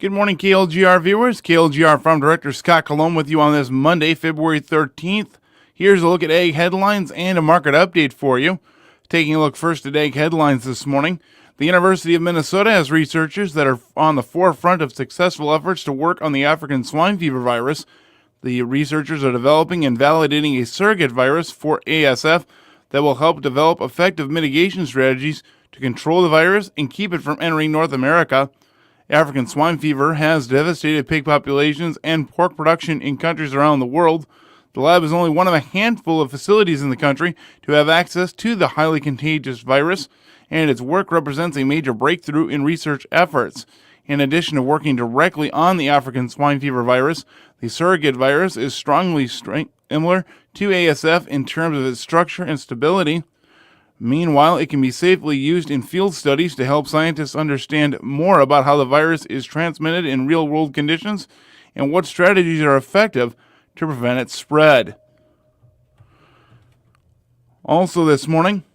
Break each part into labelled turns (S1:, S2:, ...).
S1: Good morning, KLGR viewers. KLGR Farm Director Scott Colon with you on this Monday, February 13th. Here's a look at egg headlines and a market update for you. Taking a look first at egg headlines this morning. The University of Minnesota has researchers that are on the forefront of successful efforts to work on the African swine fever virus. The researchers are developing and validating a surrogate virus for ASF that will help develop effective mitigation strategies to control the virus and keep it from entering North America. African swine fever has devastated pig populations and pork production in countries around the world. The lab is only one of a handful of facilities in the country to have access to the highly contagious virus, and its work represents a major breakthrough in research efforts. In addition to working directly on the African swine fever virus, the surrogate virus is strongly similar to ASF in terms of its structure and stability. Meanwhile, it can be safely used in field studies to help scientists understand more about how the virus is transmitted in real-world conditions and what strategies are effective to prevent its spread. Also this morning,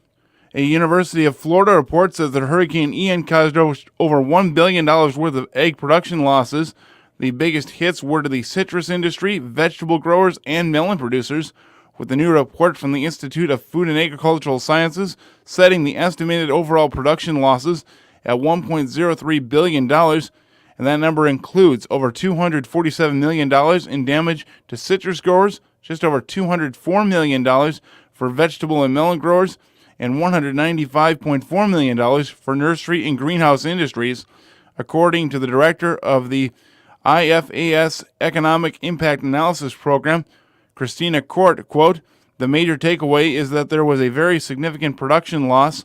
S1: a University of Florida report says that Hurricane Ian caused over $1 billion worth of egg production losses. The biggest hits were to the citrus industry, vegetable growers, and melon producers, with the new report from the Institute of Food and Agricultural Sciences setting the estimated overall production losses at $1.03 billion, and that number includes over $247 million in damage to citrus growers, just over $204 million for vegetable and melon growers, and $195.4 million for nursery and greenhouse industries, according to the director of the IFAS Economic Impact Analysis Program, Christina Court. Quote, "The major takeaway is that there was a very significant production loss.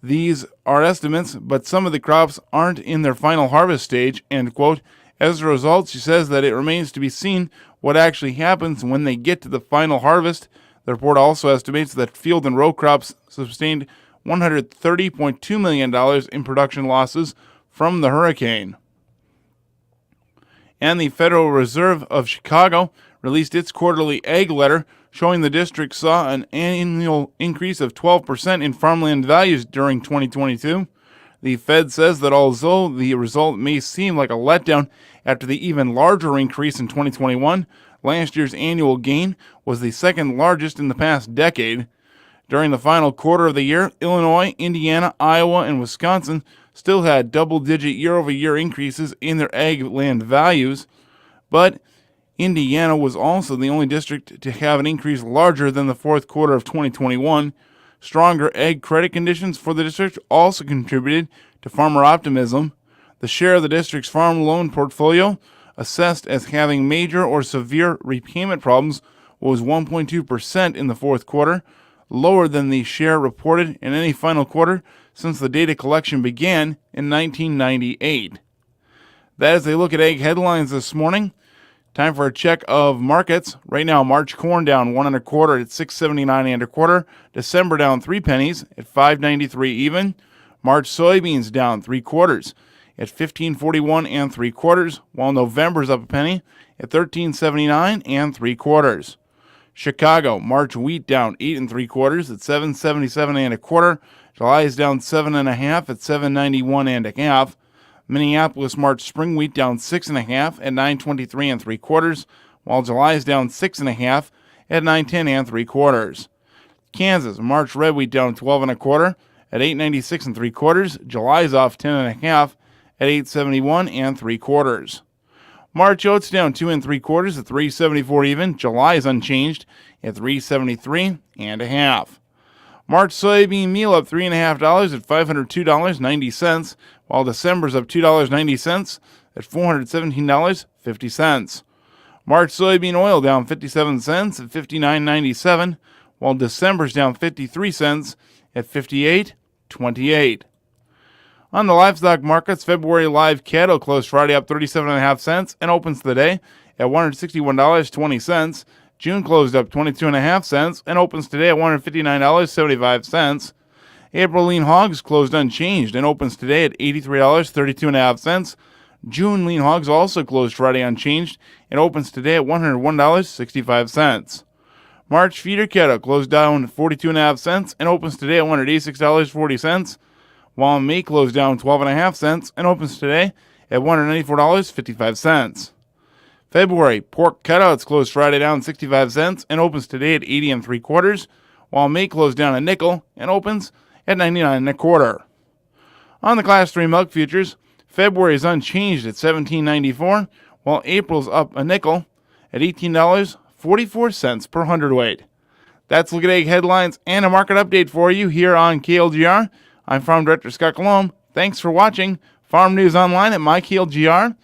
S1: These are estimates, but some of the crops aren't in their final harvest stage," end quote. As a result, she says that it remains to be seen what actually happens when they get to the final harvest. The report also estimates that field and row crops sustained $130.2 million in production losses from the hurricane. And the Federal Reserve of Chicago released its quarterly egg letter, showing the district saw an annual increase of 12% in farmland values during 2022. The Fed says that although the result may seem like a letdown after the even larger increase in 2021, last year's annual gain was the second largest in the past decade. During the final quarter of the year, Illinois, Indiana, Iowa, and Wisconsin still had double-digit year-over-year increases in their egg land values, but Indiana was also the only district to have an increase larger than the fourth quarter of 2021. Stronger egg credit conditions for the district also contributed to farmer optimism. The share of the district's farm loan portfolio assessed as having major or severe repayment problems was 1.2% in the fourth quarter, lower than the share reported in any final quarter since the data collection began in 1998. That is a look at egg headlines this morning. Time for a check of markets. Right now, March corn down 1 1/4 at $6.79 1/4. December down 3 pennies at $5.93 even. March soybeans down 3/4 at $15.41 3/4, while November's up a penny at $13.79 3/4. Chicago, March wheat down 8 3/4 at $7.77 1/4. July is down 7 1/2 at $7.91 1/2. Minneapolis March spring wheat down 6 1/2 at $9.23 3/4, while July is down 6 1/2 at $9.10 3/4. Kansas March red wheat down 12 1/4 at $8.96 3/4. July is off 10 1/2 at $8.71 3/4. March oats down 2 3/4 at $3.74 even. July is unchanged at $3.73 1/2. March soybean meal up $3.50 at $502.90, while December's up $2.90 at $417.50. March soybean oil down 57 cents at $59.97, while December's down 53 cents at $58.28. On the livestock markets, February live cattle closed Friday up 37.5 cents and opens the day at $161.20. June closed up 22.5 cents and opens today at $159.75. April lean hogs closed unchanged and opens today at $83.32.5. June lean hogs also closed Friday unchanged and opens today at $101.65. March feeder cattle closed down 42.5 cents and opens today at $186.40, while May closed down 12.5 cents and opens today at $194.55. February pork cutouts closed Friday down 65 cents and opens today at 80 3/4, while May closed down a nickel and opens at 99 1/4. On the Class 3 milk futures, February is unchanged at $17.94, while April's up a nickel at $18.44 per hundredweight. That's Look at Egg headlines and a market update for you here on KLGR. I'm Farm Director Scott Colomb. Thanks for watching Farm News Online at myklgr.com.